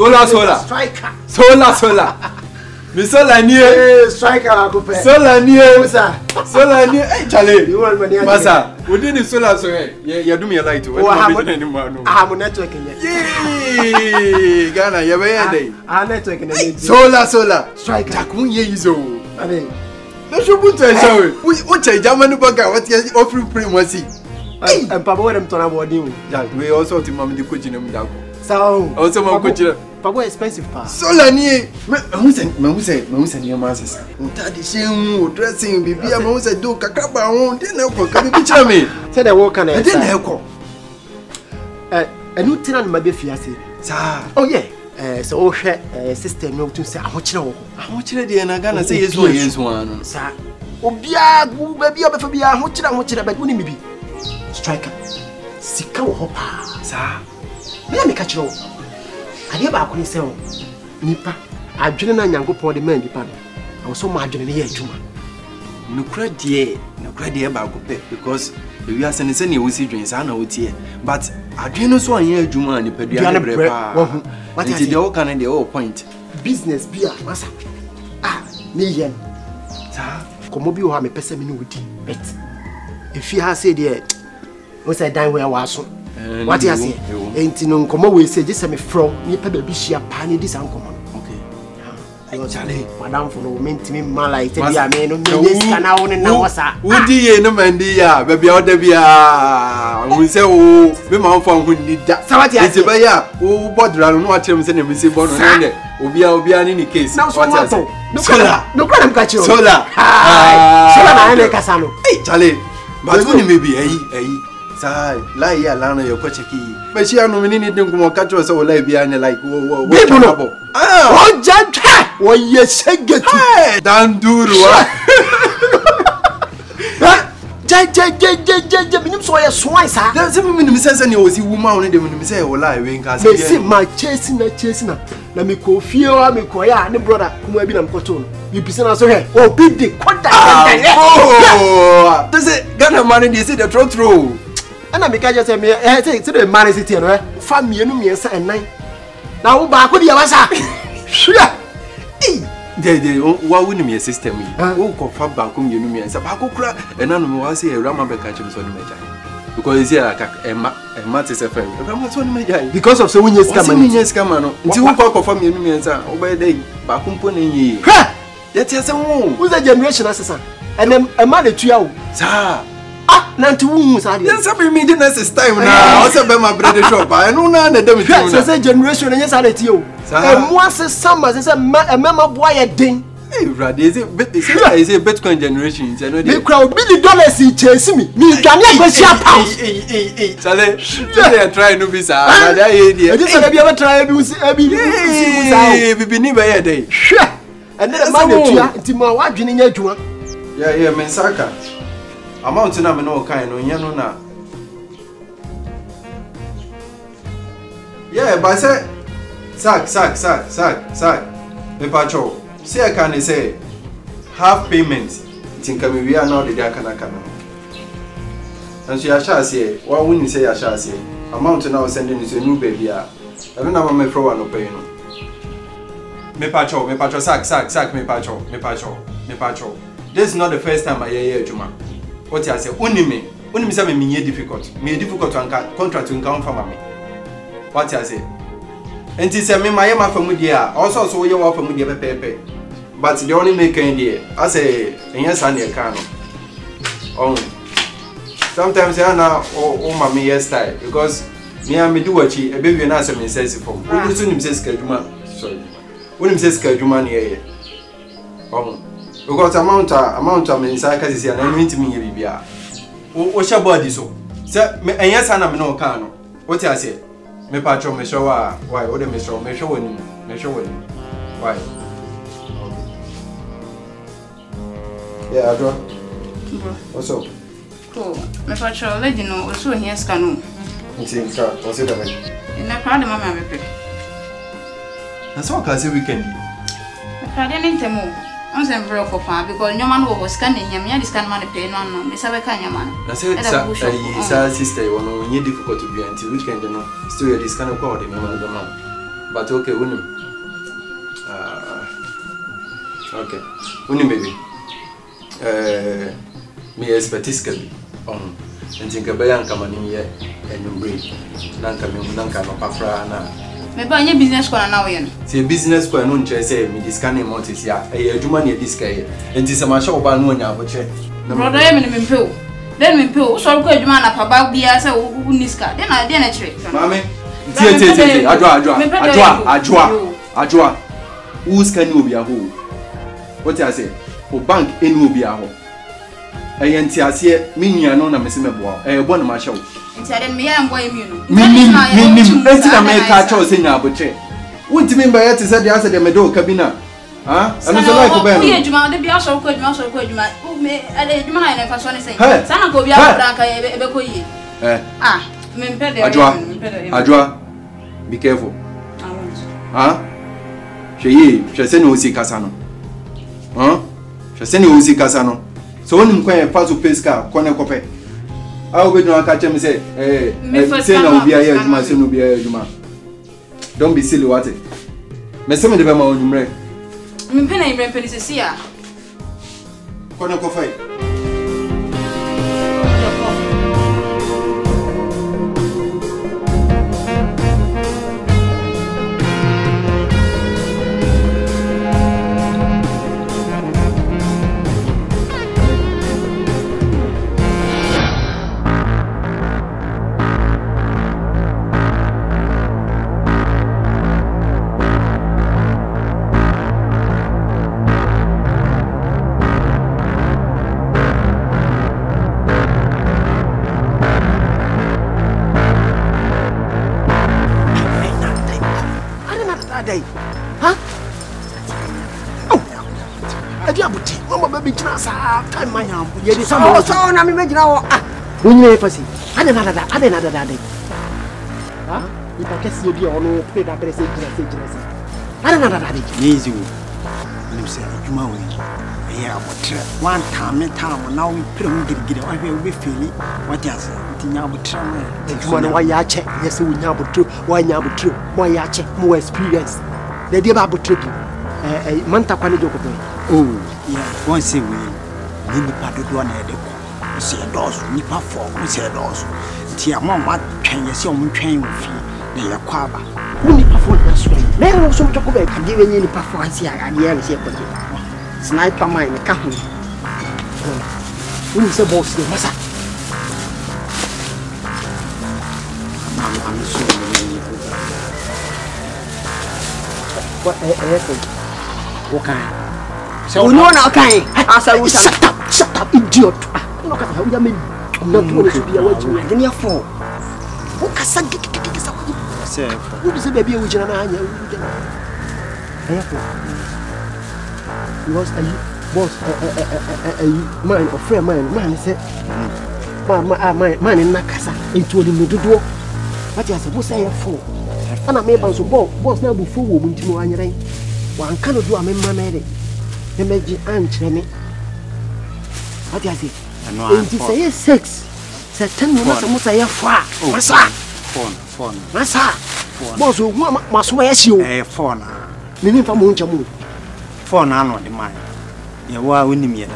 Solar. Striker. Solar. Me solar near. Striker akupe. Solar near. Sir. Solar near. Hey, Charlie. You want money? Masa, within the solar so you do me a light. I have a network in here. Yay! Ghana, you have a network in here. Solar. Striker. Takun ye izo. I mean, no show put to show. What a German bugger, what you offering primacy. And Papa, what I'm talking about you. We also to Mammy the coaching him down. So, also, my coach. Papa expensive pa. Solar near. Who said your masters? Daddy, shame, dressing, baby. I'm also do Kakaba on dinner for coming to me. Said I walk and I didn't help. A new tenant might be fiancé. Oh, yeah. So, oh, share system no to say, how much you and I'm gonna say yes, one. Sir. Oh, Bia, baby, I'm for Bia, how much but wouldn't be striker. Sika hopper, sir. Let me catch you. I never couldn't say, Nipa, I've driven a young upon the man department. I was so marginal here, Juma. No credit about because we are sending any whisky drinks, I know it's here. But I didn't so here, Juma, and the pediatric. What is the old kind of the old point? Business beer, Massa. Million. Sir, come you have a person with you. But if you have said, yeah, what's I dine where I was. What you say? Ain't no come away say just me from me baby she a pani this uncommon. Okay. Charlie, madam for no mean to me man like tell ya me no me can now na wasa. Woody ye no mandia baby out there bia. We say oh me man for who need that. So what you say? Be ya oh bodra no watch him say me say bono na de. Obia ni case. What you say? Solar. No problem catch you. Solar. Solar na ene kasa no. Hey Charlie. But when maybe lie ya lana yo kocheki but she anu mini din kuma catch us all lie bia like what trouble oh janta wo ye segeti danduru ja minim so ye soan sa dem se minim sense ne o si woman on dem minim say o lie we nka say me see ma chase na na me ko fie o me ko ya ne brother kuma bi na mkoto no you be say na so he o big day contact oh this is Ghana money they say the true and I make just say me say to the man city no fa mienu miensa enan na wo ba ko dia wasa hwia de wa woni me system yi wo ko fa ba ko mienu miensa ba ko kura enan no wa say rama be ka chim so ni meja because you see like emma is a friend rama so ni meja because of so wonye scam no nti wo ko fa mienu miensa wo ba dey ba ko mpo na yi ha ye tie se wo the generation assassin and emma de tua wo sa nanti wu sadi yes be me the next time na o se be my bread shop enu na na dem tu na say generation na yes ade ti o emu ase sama say mema boy e den eh brother is it Bitcoin generation you know the crowd $1 billion chase me dwane agbasi pounds chale try no be sa na da ye die e just be able try be bi ni be ye dey and then man dey tua nti ma wa dwene nya adwuma yeah mensaka amount na me no kan no nya no na yeah but say sack me pacho say I can say half payment think me we are now the kana and so ya sha say what when you say ya sha say amount na sending you new baby a I don't know me for one pay no me pacho sack me pacho this is not the first time I hear Juma. What you say? Unimi say me difficult. Me difficult to contract to come from me. What you say? And he say me my from dia. Also so you work from dia pepe. But the only make in there. I say yes and you can. Oh. Sometimes I na oh mama yes style because me do what a baby na say me sense from. We do say schedule. Sorry. When say schedule here. Oh. Because amount of inside case and I meet me bibia. O sha body so. Say me enye na me no kan no. What you say? Me patcho me show why o de me show woni. Why? Yeah, Adro. What's up? Cool. Me patcho let you know so here scan no. Nti ka, what's it about? Na kwa de mama me pe. Na so ka say weekend. Me kwa de ntemo. I'm saying very cool because no man was scanning him. You scan man pay no. Me sabe ka nyaman. I say sister, you know, you difficult to be until weekend no. Still you scan ko de me man do man. But okay, unim. Okay. Unim baby. Me expertise kabi. Ntinka bayan kama ni ye enumbre. Nanka no pafra na. Me ba nye business ko na we no. Se business ko no nche say me discan e months ya. Adwuma na disca ye. Nti se ma sha oba no nya aboche. Brother ye me mpeo. Den me mpeo. So ko adwuma na papa bia say wo niska. Den na chire. Mame. Tie. Ajwa. Who's can you be a who? What I say? O bank enu obi aho. Enti ase me nua no na mese meboa. Bo na ma hyew. Enti ade me ya mboa emi no. Minim. Enti na me ka cha o se nya aboche. Wonti me ba yete se de ase de me do kabina. Ha? Ami so like be no. Ye juma de bia so ko juma. O me ade juma na na fa so ne sei. Sana ko bia bra ka ebe ko yi. Me mpede. Ajwa. Be careful. I won't. She no si kasa no. She no si kasa no. So when you come pass to pesca, kone kope. I will be no catch me say, say no be here, Juma, say no be here, Juma. Don't be silly, what it. Me say me de be ma onumre. Me pena imre peni se sia. Kone kofe. Yedi sama so na me megina wo wonye fasi ade na dada ha ipa kesi obi ono pe da bere se jira ade na dada easy wo nim se adwuma wo ya abotre one time na wo prim girigiri wa hwe wo be feli what else tinya abotre mo adwuma no wa ya che yesi wo nya abotre mo ya che mo experience de dia ba abotre bi manta kwa ne jokoto yeah one say we nipa dodo na ede ko se doso nipa fo ko se doso ti amama twen ye se o twen wo fi na ye kwa ba nipa fo na so me no so mtoko be ka de wenye nipa fo ansi aga de ya se ko je sniper mine ka ho uni se boss de masa am so what okay so no na okay asa we shut up idiot no ka ha me no to so bia wa jimi de ne afo o ka sa gikikisa ko se wo se baby wo jina na anya wo jina ayafo because boss mine or friend mine say man na kasa into the dodo what you say wo say ayafo ana me ban so boss na bu fo wo mu ntimo anyere wan kan do amemma na ede emeji anchre me what you say and you say sex say 10 no so musa ya fa masa phone masa boss o hu maso ya shi o phone ni fa mo ncha mo phone ano de man ye wa wonim ye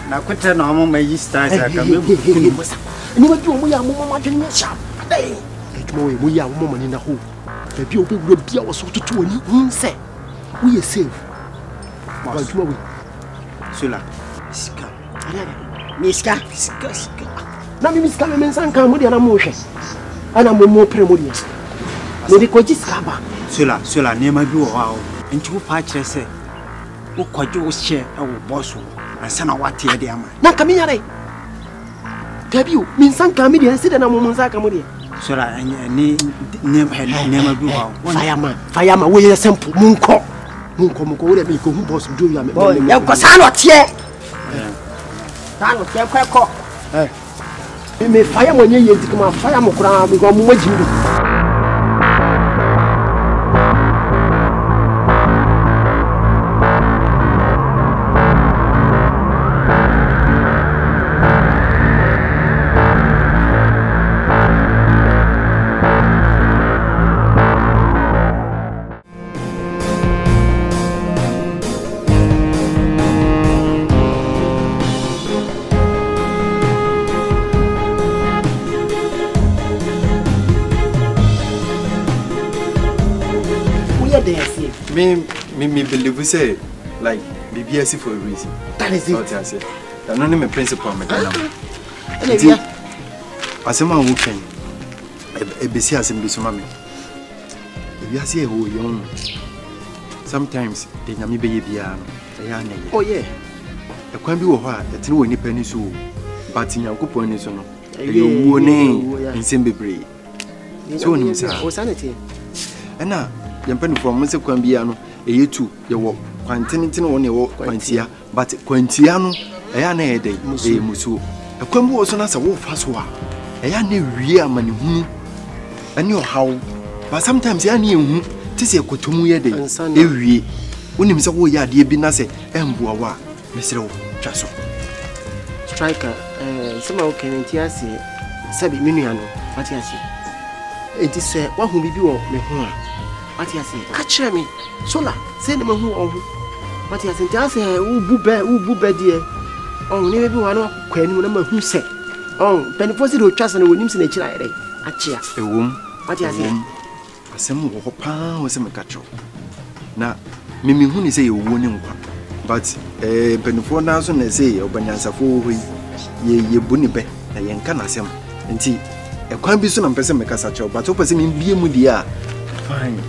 na kwete na mo mai stars aka me kunu ni wa ju mo ya mo ma dwen sharp dai mo we mo ya mo mani na ho da bi obi wuro bia wo so tutu oni nse we ye save wa ju mo we sula sika miska na mi miska me mensan kan mo dia na mo hwe ana mo pre mo dia mo di ko ji skaba sula ne ma bi wo ha o nti wo pa kire se wo kwaje wo hye e wo boss asana wate ya de ama na kaminya dai gabiu min san kamidi ya sida na mun saka mu de sura ni ne ma bi wa fireman we ya sample mun ko wo de bi ko hu boss do ya me ya ko sano tie sano tie ko me fireman ye ye tikuma fireman kura mi ko mu majimbi me believe say like BBS for a reason. That is it. What I say. I don't know principle me now. Asema wo ken. Ebesi asem bi so ma me. Ebiase e ho yon. Sometimes the nyame be ye bia no. Ya na ye. Oh yeah. E kwan bi wo ho a etene wo nipa ni so. But nyankopon ni so no. E wo ne nsem bebre. So ni sa. O sanity. Ena yempani from mo se kwan bia no eyetu ye wo kwantene wo ne wo kwantia but kwantia no eya na yede e musu ekwan bi wo so na sa wo fa so a eya na wie amane hunu ani o hawo but sometimes ya na ehu tise ekotomu yede e wie wonim se wo ya de bi na se emboa wa mesere wo twa so striker sama o kentia se sabi minua no ati ase enti se wa hu bibi wo me ho a ati ase ka kire me sola se ne me hu o hu ati ase enti ase u bu be die on ni bibi wa no kwani na ma hu se on penifo se do twa se na wonim se na kira ere achia ewom ati ase asem wo pa wo se me ka kire na mimi hu ni se ye wo ni nkwa but penifo na so na se obanyansafo ho ye bu ni be na ye nka na asem enti ekwan bi so na mpese me kasa kire but opese me bie mu die a fine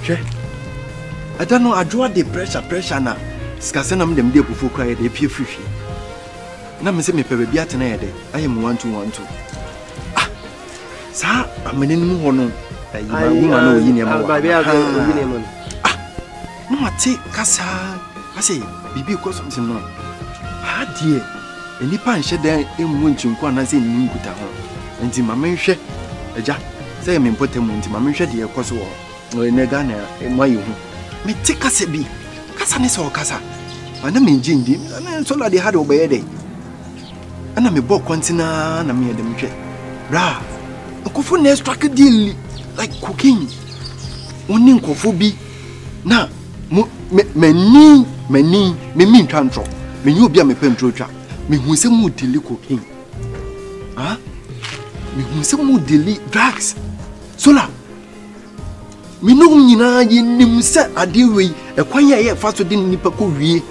hwe I don't know, I draw the pressure na. Skase na mdem de pufu kwa de pie frifi. Na me se me pebe bia tena ye de. Aye mu 1212. Ah. Sa amene mu ho no. Ayi ma wuma no yi ne ma wa. Ah. No mate kasa. Ase bibi ko something no. Ha die. Enipa nhye den emu nchinku ana se ni nkuta ho. Enti ma menhwe. Eja. Se me mpotem enti ma menhwe de ekoso wo. No enega na mayi hu. Me tika se bi kasa ne so kasa ana me njindi ana so la de hade obeye de ana me bo kontina na me yedem hwe bra nkofo na strike deal like cooking oni nkofo bi na mani me ntwantro me nyi obi a me pentro twa me hu se mu deli cooking ah me hu se mu deli drugs so la me no nyina yenim se ade wei ekwan ye fa so de nipa ko wie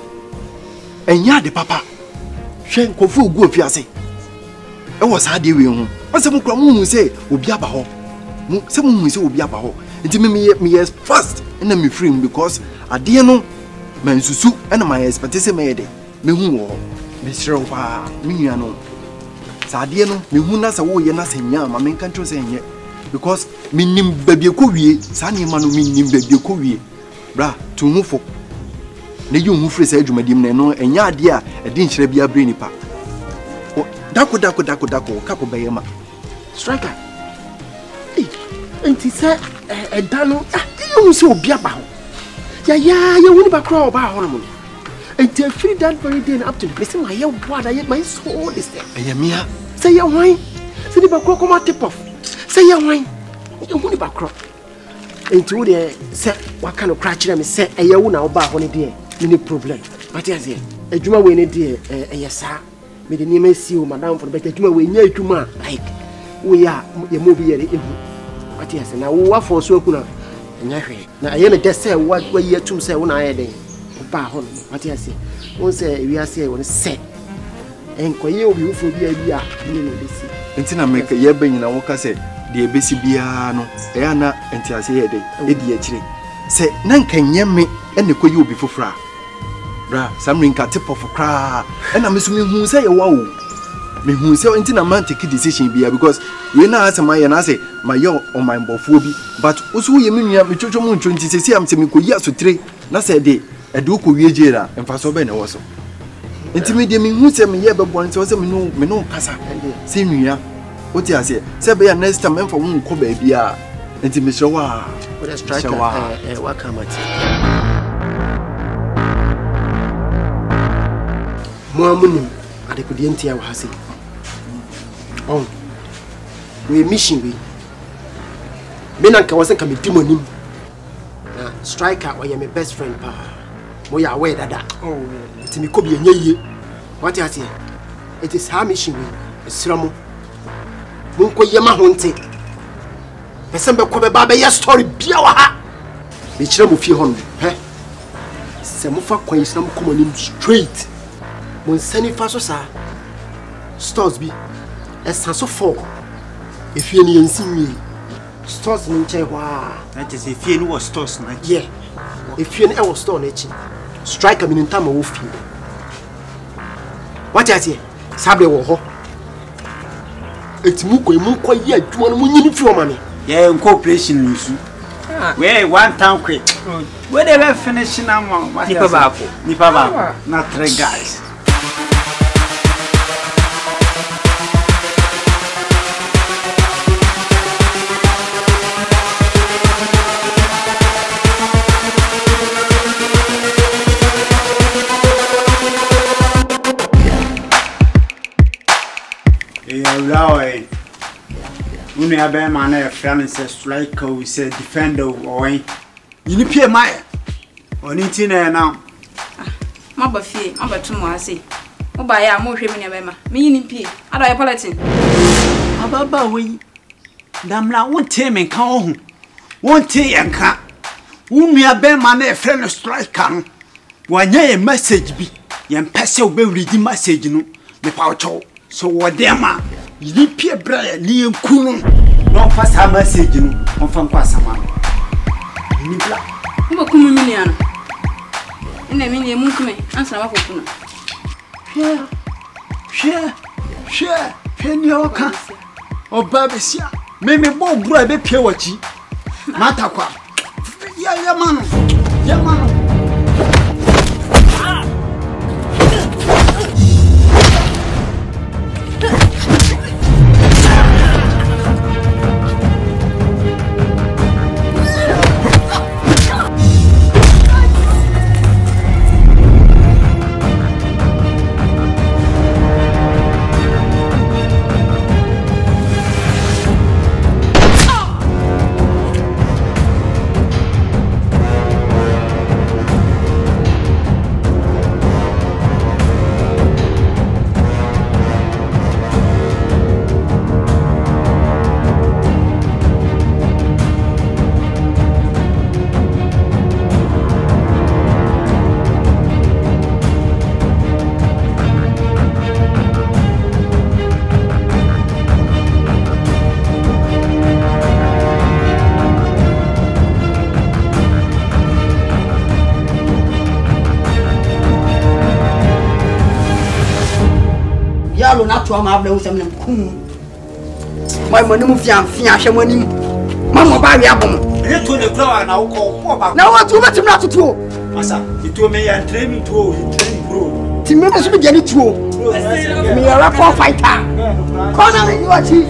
enya de papa hwe nkofo ogu ofiase e wo sa ade wei ho ose mu kra mu hu se obi aba ho mu se mu hu se obi aba ho nti me yes fast na me free because ade no man susu na my expect se me de me hu wo me sure pa me nua no sa ade no me hu na sa wo ye na se nya ma me kan tro se nye because minim babie ko wie sa ne ma no minim babie ko wie bra to hufo ne yi hu free sa adwumadim na no enya ade a ede nkyere bia bre nipa dako kapo bayema striker enti sa edano you so obi aba ho ya woni ba kra oba ho no enti free that very day up to me say my ya boada my soul is there ayamia say ya wan say the ba kra come tip off say ya wan you woni ba kra enti wo de say waka no kra kire me say eya wo na oba ho ne de ni problem what is here adwuma we ne de eyesa me de nima si o madam for better adwuma we nya adwuma like we ya ye mo bi ye ehu what is na wo wa for so akuna nya hwe na aye me de say wa ye tum say wo na aye den ba ho no what is won say wi ase won say enkoye obi wo fo bi a ni no de si entina me ye banyina wo ka say de ebesi bia no eya na enti ase ye de edi akire se na nkanye me ene koyi obi fofora bra samrin ka tip of kra ena me so me hu se ye wa o me hu se enti na man take decision bia because we na asema ye na say my yo on my bofuo bi but oso ye me nua me twotwo mu 20 se am se me koyi asotire na se de ede ko wie jera emfa so be na wo so enti me de me hu se me ye bebo nti wo se me no kasa se nua oti ase se be ya next time emfa wo nko ba bia enti me hwe wa what a striker wa kamati Muamunu adekudi enti ya wahase on we mission we me na nka wasen ka me dimonim na striker wa ye my best friend pa mo ya we dada oh enti me kobi enye what you say it is her mission we esramo mo ko ye ma ho nte pese be ko be ba be ye story bia wa ha me kire mo fie ho no he Se mo fa kwan isna mo come on him straight. Mo nsani fa so sa. Stores bi. Esan so for. Efie ni yensin stores ni nche wa. That is efie ni was stores na. Yeah. Efie ni e was store na echi. Striker mi ni ntama wo fie. What you say? Sabre wo ho. Etimu ko ye adwuma no munyini fi o ma me. Yeah, cooperation nisu. We one time quick. We dey be finish na mo. Nipa ba. Na three guys. Lawe unu ya be man na friend say striker we say defender or you need pay my oni ti na na ma ba fie ma ba tumo ase mo ba ya mo hwe me na be ma me yini pie ada ya politin ababa we damla wonte men kan ho wonte yanka unu ya be man na friend striker wanya ye message bi ye mpese wo be read message no me pa ocho so wodema you pie bra ni nkunu no pass ha message no on fan kwa sama ni bla mo kumu mi ni ano ina mi ni mu kume ansa wa kokuna hwe ni oka oba besia me bo bra be pie wachi mata kwa ya mano na to am abla usam nem kum mai manim fian hwe manim mama ba wi abom e to le kura na wo ko ba na wo to metim na tutuo masa ito me ya training to bro ti me so be dia ni tuo me ya rap fighter kona me you achi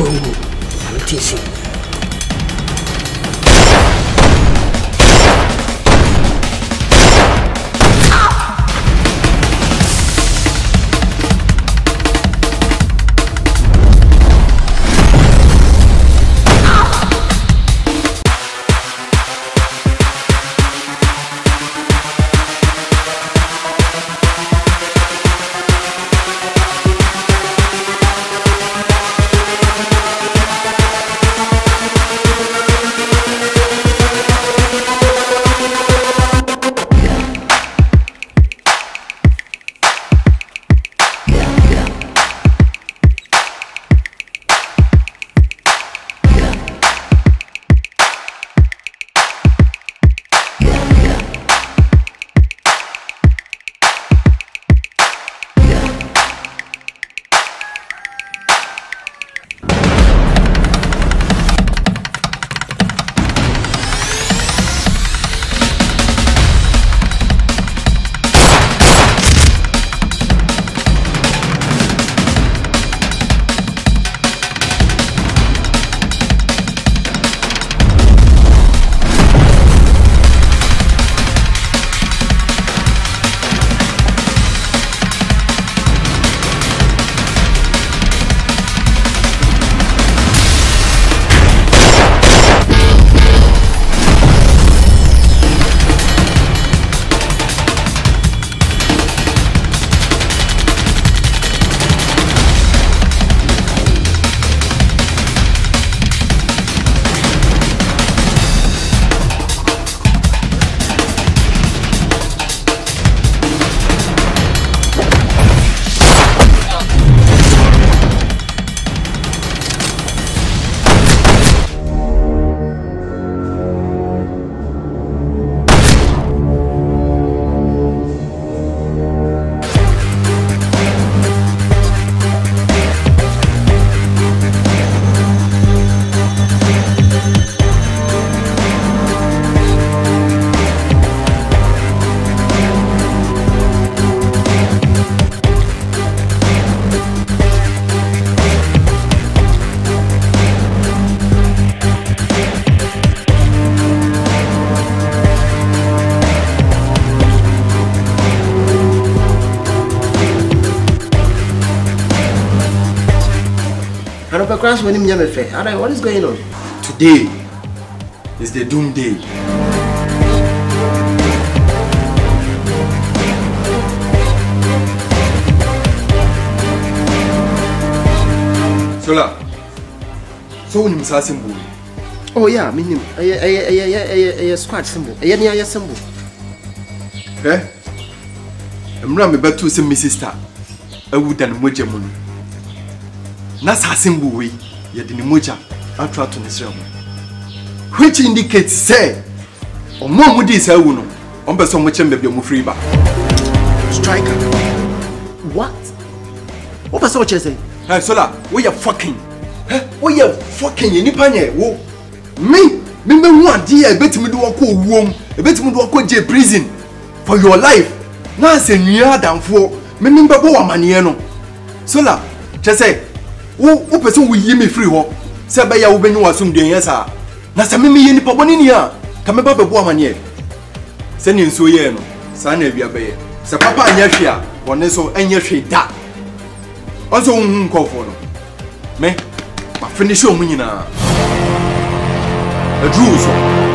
I'm teaching. What is going on? Today is the doom day. Sola. So when you symbol. Oh yeah, meaning a squad symbol. A symbol. Eh? I'm not about to see my sister. I wouldn't moja moon. Nasa symbol way. Yadini moja atwa to Nisrael. Which indicates say omo mudi say wuno ombe so mo chembe bi free ba. Striker. What? What person what you say? Hey Sola, we are fucking. We are fucking nipa nye wo. Me hu ade e betimi do wako wuom, e betimi do wako je prison for your life. Na se nua adamfo, me mbebo wa mane no. Sola, che say wo person wo yi me free ho. Se ba ya wo benyu wasum den yesa. Na se me yi nipa boni ni a, ka me ba bebo amane. Se ni nso ye no, sa na bia be ye. Se papa anya hwe a, woni so anya hwe da. Onso hu nkofo no. Me ma finish o mu nyina. A drew so